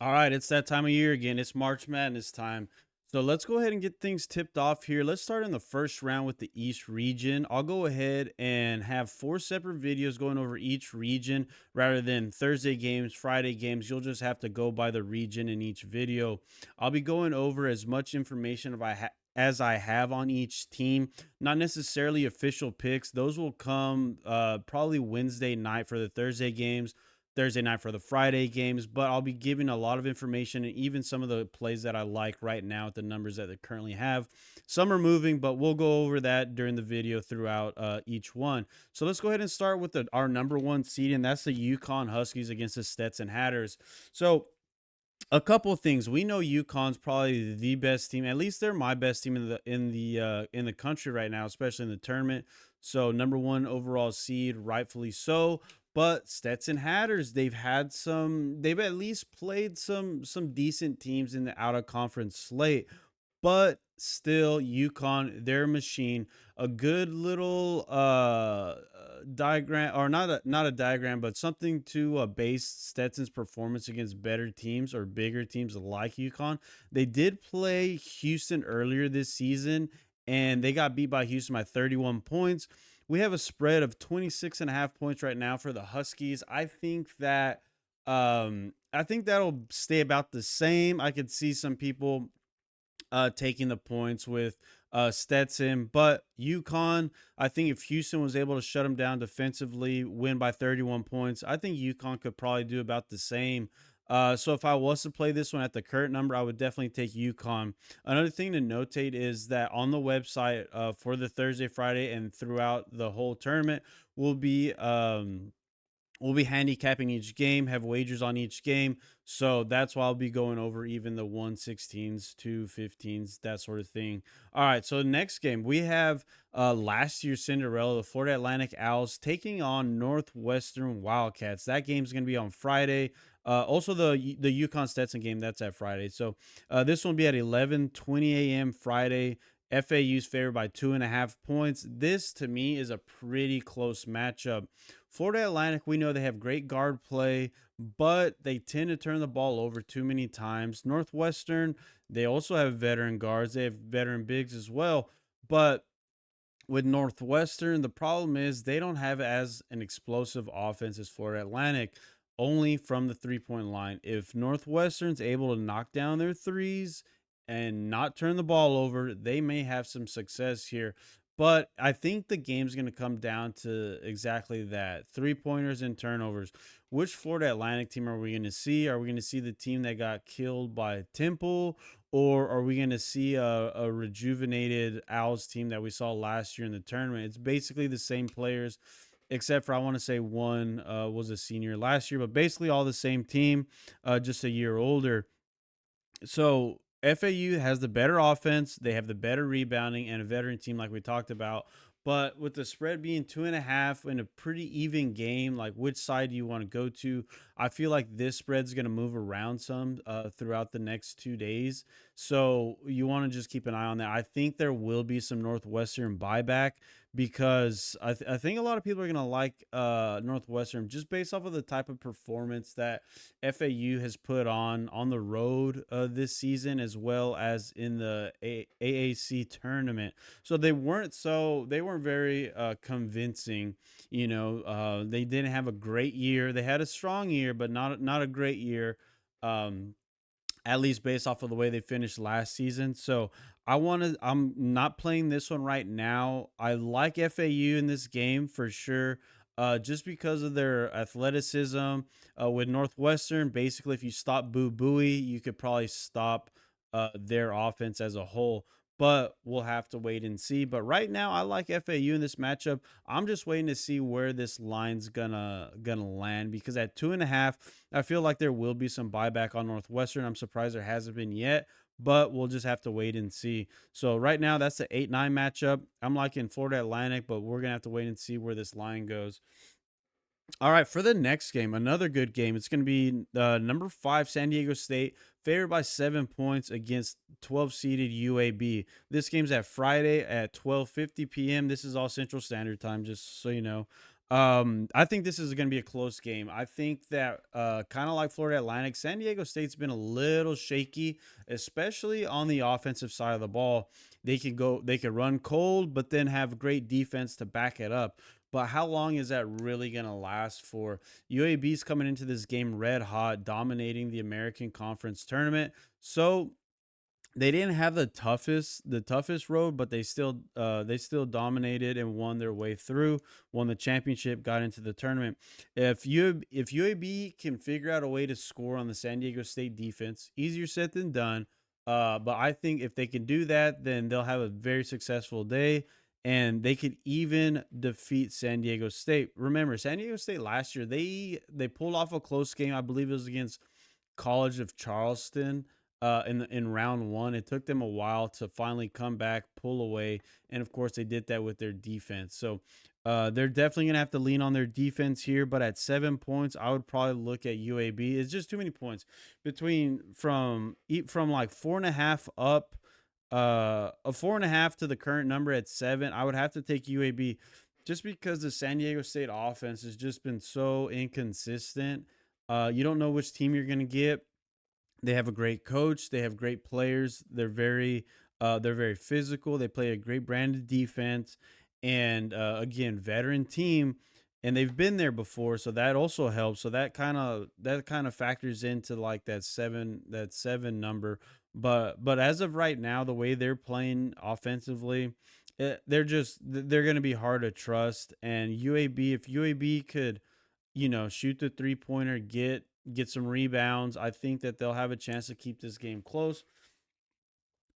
All right, it's that time of year again. It's March Madness time. So let's go ahead and get things tipped off here. Let's start in the first round with the East region. I'll go ahead and have four separate videos going over each region rather than Thursday games, Friday games. You'll just have to go by the region in each video. I'll be going over as much information as I have on each team, not necessarily official picks. Those will come probably Wednesday night for the Thursday games, Thursday night for the Friday games, but I'll be giving a lot of information and even some of the plays that I like right now at the numbers that they currently have. Some are moving, but we'll go over that during the video throughout each one. So let's go ahead and start with our number one seed, and that's the Yukon Huskies against the Stetson Hatters. So a couple of things. We know UConn's probably the best team. At least they're my best team in the country right now, especially in the tournament. So number one overall seed, rightfully so. But Stetson Hatters, they've at least played some decent teams in the out of conference slate, but still UConn, their machine, a good little diagram, or not a diagram, but something to base Stetson's performance against better teams or bigger teams like UConn. They did play Houston earlier this season, and they got beat by Houston by 31 points. We have a spread of 26 and a half points right now for the Huskies. I think that'll stay about the same. I could see some people taking the points with Stetson. But UConn, I think if Houston was able to shut them down defensively, win by 31 points, I think UConn could probably do about the same. So if I was to play this one at the current number, I would definitely take UConn. Another thing to notate is that on the website for the Thursday, Friday, and throughout the whole tournament will be we'll be handicapping each game, have wagers on each game. So that's why I'll be going over even the 116s, 215s, that sort of thing. All right. So next game, we have last year's Cinderella, the Florida Atlantic Owls, taking on Northwestern Wildcats. That game's going to be on Friday. Also, the Yukon Stetson game, that's at Friday. So this one will be at 11:20 a.m. Friday. FAU's favored by 2.5 points. This to me is a pretty close matchup. Florida Atlantic, we know they have great guard play, but they tend to turn the ball over too many times. Northwestern, they also have veteran guards, they have veteran bigs as well. But with Northwestern, the problem is they don't have as an explosive offense as Florida Atlantic, only from the 3 point line. If Northwestern's able to knock down their threes and not turn the ball over, they may have some success here. But I think the game's going to come down to exactly that 3 pointers and turnovers. Which Florida Atlantic team are we going to see? Are we going to see the team that got killed by Temple? Or are we going to see a rejuvenated Owls team that we saw last year in the tournament? It's basically the same players, except for I want to say one was a senior last year, but basically all the same team, just a year older. So FAU has the better offense, they have the better rebounding, and a veteran team like we talked about. But with the spread being 2.5 in a pretty even game, like which side do you want to go to? I feel like this spread's going to move around some throughout the next 2 days. So you want to just keep an eye on that. I think there will be some Northwestern buyback because I think a lot of people are going to like Northwestern just based off of the type of performance that FAU has put on the road this season as well as in the AAC tournament. So they weren't very convincing. They didn't have a great year. They had a strong year, but not a great year. Um, at least based off of the way they finished last season. So I'm not playing this one right now. I like FAU in this game for sure. Just because of their athleticism with Northwestern, basically, if you stop Boo Booey, you could probably stop their offense as a whole. But we'll have to wait and see. But right now, I like FAU in this matchup. I'm just waiting to see where this line's gonna land because at 2.5, I feel like there will be some buyback on Northwestern. I'm surprised there hasn't been yet, but we'll just have to wait and see. So right now, that's the 8-9 matchup. I'm liking Florida Atlantic, but we're gonna have to wait and see where this line goes. All right, for the next game, another good game. It's going to be number 5 San Diego State favored by 7 points against 12 seeded UAB. This game's at Friday at 12:50 p.m. This is all Central Standard Time, just so you know. I think this is going to be a close game. I think that kind of like Florida Atlantic, San Diego State's been a little shaky, especially on the offensive side of the ball. They could run cold, but then have great defense to back it up. But how long is that really going to last for? UAB's coming into this game red hot, dominating the American Conference tournament. So they didn't have the toughest road, but they still dominated and won their way through, won the championship, got into the tournament. If UAB can figure out a way to score on the San Diego State defense, easier said than done. But I think if they can do that, then they'll have a very successful day, and they could even defeat San Diego State. Remember, San Diego State last year they pulled off a close game. I believe it was against College of Charleston in round one. It took them a while to finally come back, pull away, and of course they did that with their defense. So they're definitely gonna have to lean on their defense here. But at 7 points, I would probably look at UAB. It's just too many points between from like 4.5 up. A 4.5 to the current number at 7. I would have to take UAB just because the San Diego State offense has just been so inconsistent. You don't know which team you're going to get. They have a great coach. They have great players. They're very physical. They play a great brand of defense, and again, veteran team, and they've been there before, so that also helps. So that kind of factors into like that seven number. But as of right now, the way they're playing offensively, they're going to be hard to trust. And UAB, if UAB could shoot the three pointer, get some rebounds. I think that they'll have a chance to keep this game close.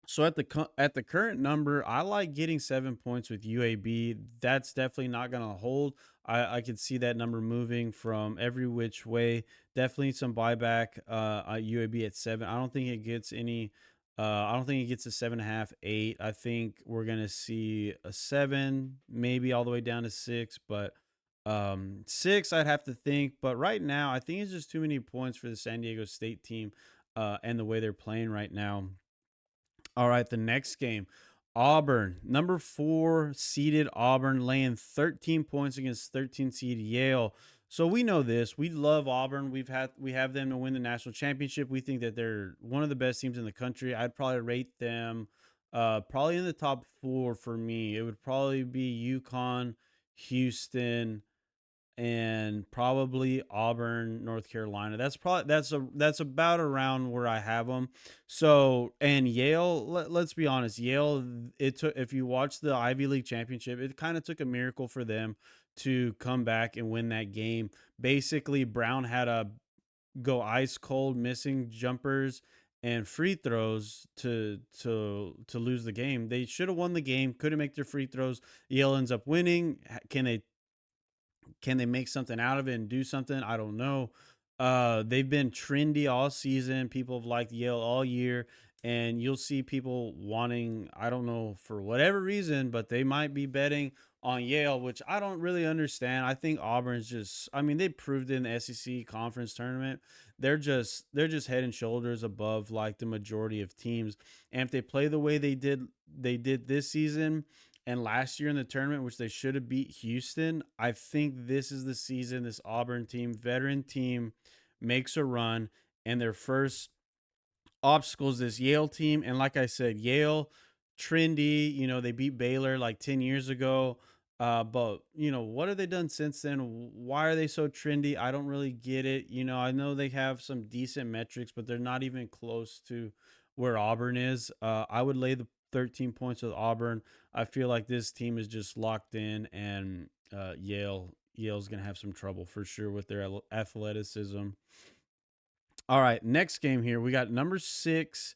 So at the current number, I like getting 7 points with UAB. That's definitely not going to hold. I could see that number moving from every which way. Definitely some buyback at UAB at 7. I don't think it gets any. I don't think it gets a 7.5, 8. I think we're gonna see a 7, maybe all the way down to 6, but 6 I'd have to think. But right now, I think it's just too many points for the San Diego State team, and the way they're playing right now. All right, the next game, Auburn, number 4 seeded Auburn, laying 13 points against 13 seed Yale. So we know this. We love Auburn. We have them to win the national championship. We think that they're one of the best teams in the country. I'd probably rate them probably in the top 4 for me. It would probably be UConn, Houston, and probably Auburn, North Carolina. That's about around where I have them. So, and Yale, let's be honest, Yale, it took, if you watch the Ivy League championship, it kind of took a miracle for them to come back and win that game. Basically, Brown had to go ice cold, missing jumpers and free throws to lose the game. They should have won the game, couldn't make their free throws. Yale ends up winning. Can they make something out of it and do something? I don't know. They've been trendy all season. People have liked Yale all year, and you'll see people wanting, I don't know, for whatever reason, but they might be betting on Yale, which I don't really understand. I think Auburn's just, I mean, they proved it in the SEC conference tournament. They're just head and shoulders above like the majority of teams. And if they play the way they did this season and last year in the tournament, which they should have beat Houston, I think this is the season this Auburn team, veteran team, makes a run, and their first obstacles this Yale team. And like I said, Yale, trendy. They beat Baylor like 10 years ago. But what have they done since then? Why are they so trendy? I don't really get it. I know they have some decent metrics, but they're not even close to where Auburn is. I would lay the 13 points with Auburn. I feel like this team is just locked in, and Yale's gonna have some trouble for sure with their athleticism. All right, next game here. We got number 6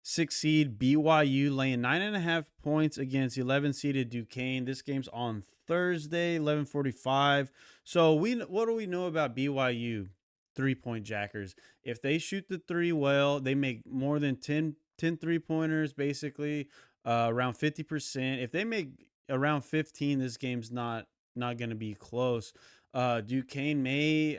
seed BYU laying 9.5 points against 11 seeded Duquesne. This game's on Thursday, 11:45. So what do we know about BYU 3-point jackers? If they shoot the three well, they make more than 10 3-pointers, basically around 50%. If they make around 15, this game's not going to be close. Duquesne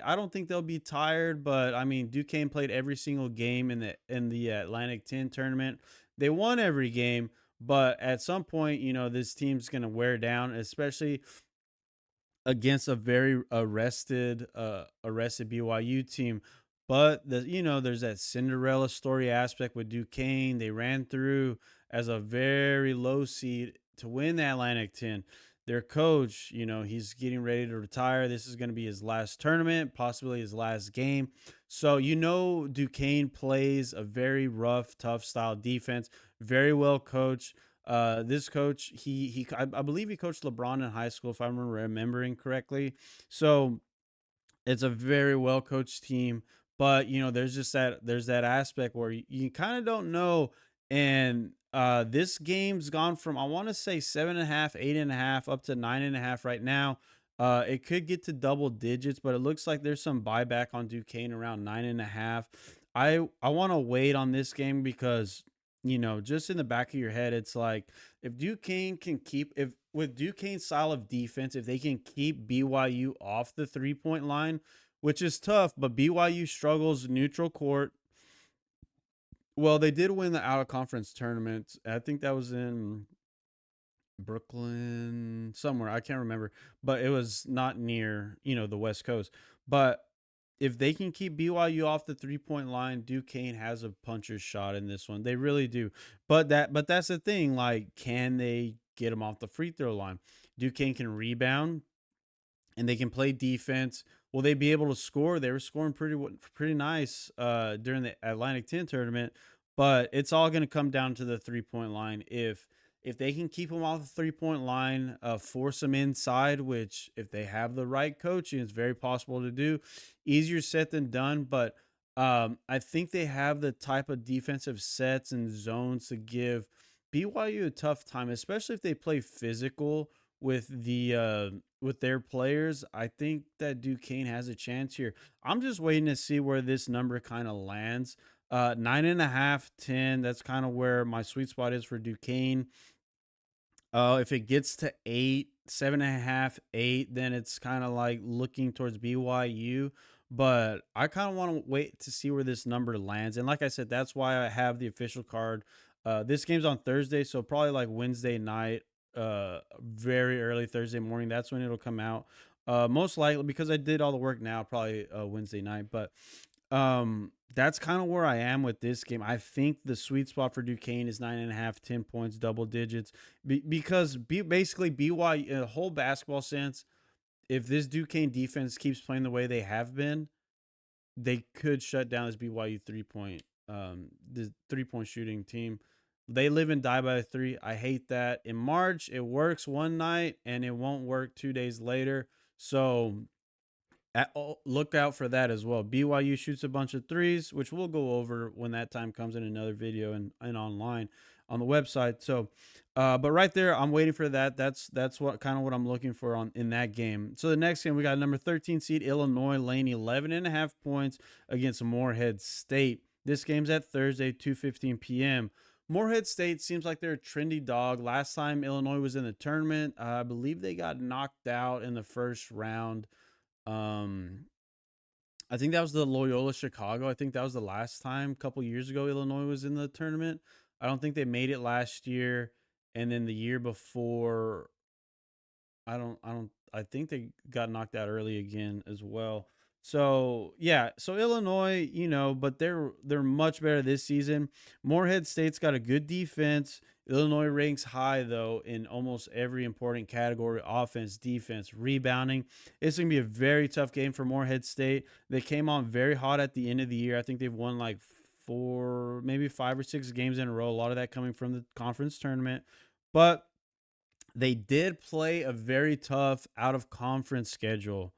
I don't think they'll be tired, but I mean, Duquesne played every single game in the Atlantic 10 tournament. They won every game, but at some point, this team's going to wear down, especially against a very arrested BYU team. But there's that Cinderella story aspect with Duquesne. They ran through as a very low seed to win the Atlantic 10. Their coach, he's getting ready to retire. This is going to be his last tournament, possibly his last game. So, Duquesne plays a very rough, tough style defense, very well coached. This coach, I believe he coached LeBron in high school, if I'm remembering correctly. So it's a very well coached team, but there's that aspect where you kind of don't know. And this game's gone from, I want to say, 7.5, 8.5, up to 9.5 right now. It could get to double digits, but it looks like there's some buyback on Duquesne around 9.5. I want to wait on this game because just in the back of your head, it's like, if Duquesne can keep, if with Duquesne's style of defense, if they can keep BYU off the 3 point line, which is tough, but BYU struggles neutral court. Well, they did win the out of conference tournament. I think that was in Brooklyn, somewhere. I can't remember, but it was not near, the West Coast. But if they can keep BYU off the 3 point line, Duquesne has a puncher's shot in this one. They really do. But that's the thing. Like, can they get them off the free throw line? Duquesne can rebound and they can play defense. Will they be able to score? They were scoring pretty nice during the Atlantic 10 tournament, but it's all going to come down to the 3 point line. If they can keep them off the 3 point line, force them inside, which if they have the right coaching, it's very possible to do. Easier said than done, but I think they have the type of defensive sets and zones to give BYU a tough time, especially if they play physical with their players. I think that Duquesne has a chance here. I'm just waiting to see where this number kind of lands. 9.5, 10. That's kind of where my sweet spot is for Duquesne. If it gets to 8, 7.5, 8, then it's kind of like looking towards BYU. But I kind of want to wait to see where this number lands. And like I said, that's why I have the official card. This game's on Thursday, so probably like Wednesday night, very early Thursday morning. That's when it'll come out. Most likely, because I did all the work now, probably Wednesday night. But that's kind of where I am with this game. I think the sweet spot for Duquesne is 9.5, 10 points, double digits, because basically BYU, in a whole basketball sense, if this Duquesne defense keeps playing the way they have been, they could shut down this BYU 3 point shooting team. They live and die by three. I hate that. In March, it works one night and it won't work 2 days later. So look out for that as well. BYU shoots a bunch of threes, which we'll go over when that time comes in another video and online on the website. So, but right there, I'm waiting for that. That's what kind of what I'm looking for on in that game. So the next game, we got number 13 seed Illinois laying 11.5 points against Morehead State. This game's at Thursday, 2:15 p.m. Morehead State seems like they're a trendy dog. Last time Illinois was in the tournament, I believe they got knocked out in the first round. um, I think that was the Loyola Chicago. I think that was the last time a couple years ago Illinois was in the tournament. I don't think they made it last year, and then the year before, I think they got knocked out early again as well. So yeah, so Illinois, but they're much better this season. Morehead State's got a good defense. Illinois ranks high though in almost every important category: offense, defense, rebounding. It's gonna be a very tough game for Morehead State. They came on very hot at the end of the year. I think they've won like four, maybe 5 or 6 games in a row. A lot of that coming from the conference tournament, but they did play a very tough out of conference schedule.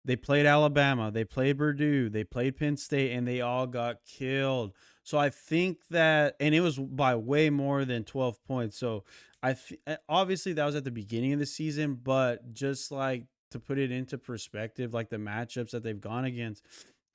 They played Alabama, they played Purdue, they played Penn State, and they all got killed. So I think that, and it was by way more than 12 points. So obviously that was at the beginning of the season, but just like to put it into perspective, like the matchups that they've gone against,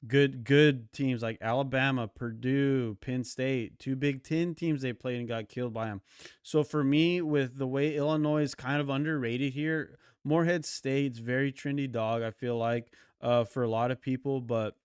good teams like Alabama, Purdue, Penn State, two Big Ten teams they played and got killed by them. So for me, with the way Illinois is kind of underrated here, Morehead State's very trendy dog, I feel like, for a lot of people, but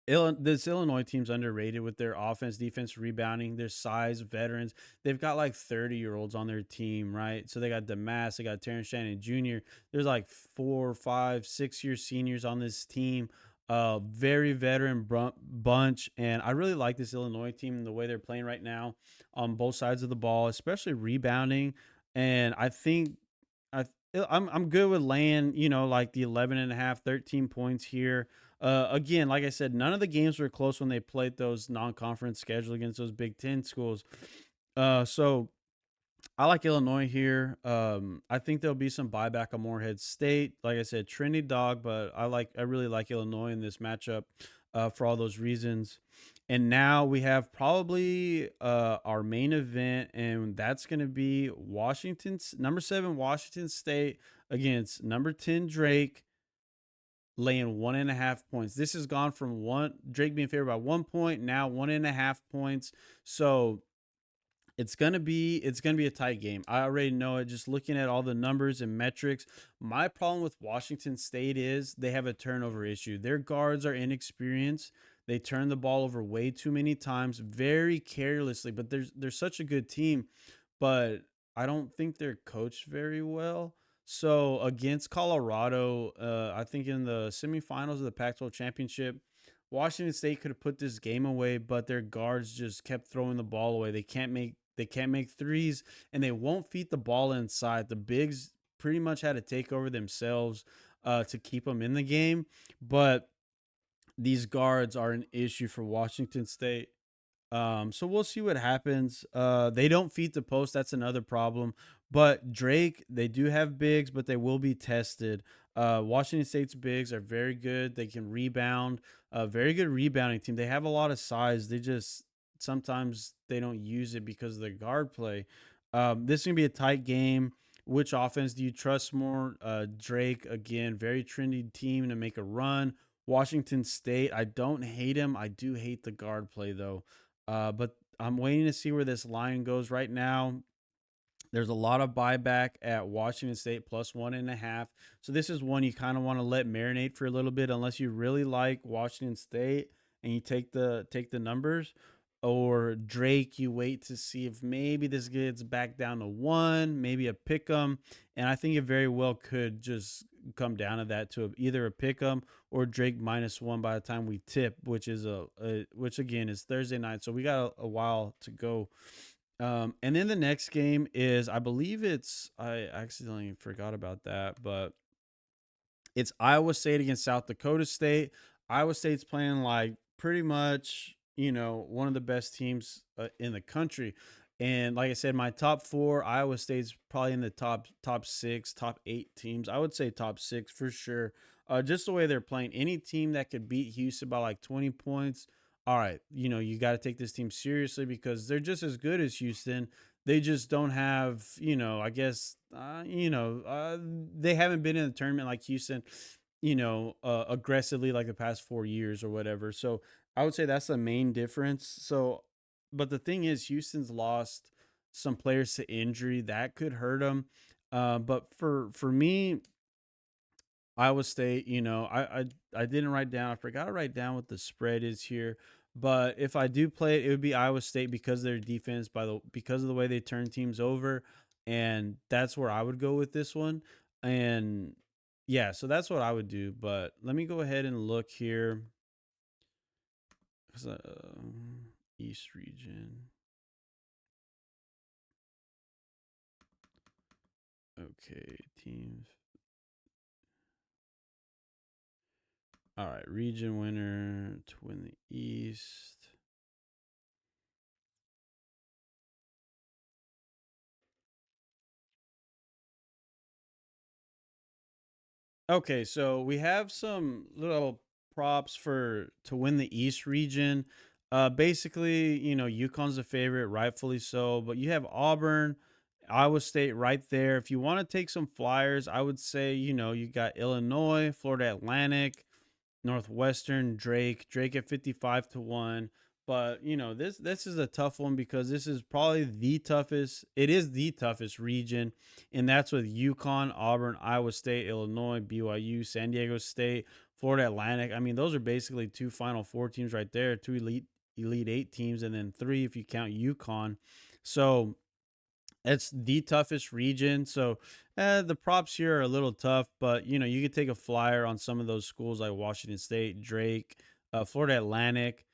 This Illinois team's underrated with their offense, defense, rebounding, their size, veterans. They've got like 30-year-olds on their team, right? So they got Damas, they got Terrence Shannon Jr. There's like 4, 5, 6 year seniors on this team. Very veteran bunch. And I really like this Illinois team and the way they're playing right now on both sides of the ball, especially rebounding. And I think I I'm good with laying, like the 11 and a half, 13 points here. Again, like I said, none of the games were close when they played those non-conference schedule against those Big Ten schools. So I like Illinois here. I think there'll be some buyback on Morehead State. Like I said, Trinity dog, but I really like Illinois in this matchup for all those reasons. And now we have probably our main event, and that's going to be number 7 Washington State against number 10 Drake, laying 1.5 points. This has gone from Drake being favored by 1 point, now 1.5 points. So it's gonna be a tight game. I already know it just looking at all the numbers and metrics. My problem with Washington State is they have a turnover issue. Their guards are inexperienced. They turn the ball over way too many times, very carelessly. But they're such a good team, but I don't think they're coached very well. So against Colorado, I think in the semifinals of the Pac-12 championship, Washington State could have put this game away, but their guards just kept throwing the ball away. They can't make threes, and they won't feed the ball inside. The bigs pretty much had to take over themselves to keep them in the game. But these guards are an issue for Washington State. So we'll see what happens. They don't feed the post. That's another problem. But Drake, they do have bigs, but they will be tested. Washington State's bigs are very good. They can rebound. Very good rebounding team. They have a lot of size. They just sometimes they don't use it because of their guard play. This is gonna be a tight game. Which offense do you trust more? Drake again, very trendy team to make a run. Washington State, I don't hate him. I do hate the guard play though. But I'm waiting to see where this line goes right now. There's a lot of buyback at Washington State plus 1.5. So this is one you kind of want to let marinate for a little bit, unless you really like Washington State and you take the numbers. Or Drake, you wait to see if maybe this gets back down to 1, maybe a pick 'em. And I think it very well could just come down to that, to either a pick 'em or Drake -1 by the time we tip, which is which again is Thursday night. So we got a while to go. And then the next game is, I believe I accidentally forgot about that, but it's Iowa State against South Dakota State. Iowa State's playing like pretty much, one of the best teams in the country. And like I said, my top 4, Iowa State's probably in the top 6, top 8 teams. I would say top 6 for sure. Just the way they're playing, any team that could beat Houston by like 20 points. All right, you got to take this team seriously because they're just as good as Houston. They just don't have, I guess, they haven't been in the tournament like Houston, aggressively like the past 4 years or whatever. So I would say that's the main difference. So, but the thing is, Houston's lost some players to injury that could hurt them. But for me, Iowa State, I didn't write down. I forgot to write down what the spread is here. But if I do play it, it would be Iowa State because of their defense, because of the way they turn teams over, and that's where I would go with this one. And yeah, so that's what I would do. But let me go ahead and look here. 'Cause, East region. Okay, teams. All right, region winner to win the East. Okay, so we have some little props for to win the East region. Basically, UConn's the favorite, rightfully so, but you have Auburn, Iowa State right there. If you want to take some flyers, I would say, you got Illinois, Florida Atlantic, Northwestern, Drake at 55 to 1. But this is a tough one because this is probably the toughest. It is the toughest region, and that's with UConn, Auburn, Iowa State, Illinois, BYU, San Diego State, Florida Atlantic. I mean, those are basically two Final Four teams right there, two Elite Eight teams, and then three if you count UConn. So it's the toughest region. So the props here are a little tough, but you could take a flyer on some of those schools like Washington State, Drake, Florida Atlantic,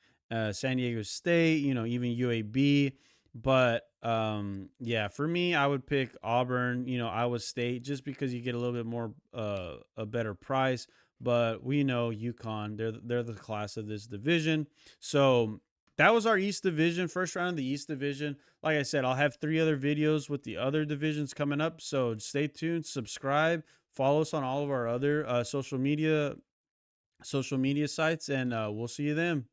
San Diego State, even UAB. But yeah, for me, I would pick Auburn, Iowa State, just because you get a little bit more a better price. But we know UConn, they're the class of this division. So that was our East Division, first round of the East Division. Like I said, I'll have 3 other videos with the other divisions coming up. So stay tuned, subscribe, follow us on all of our other social media sites, and we'll see you then.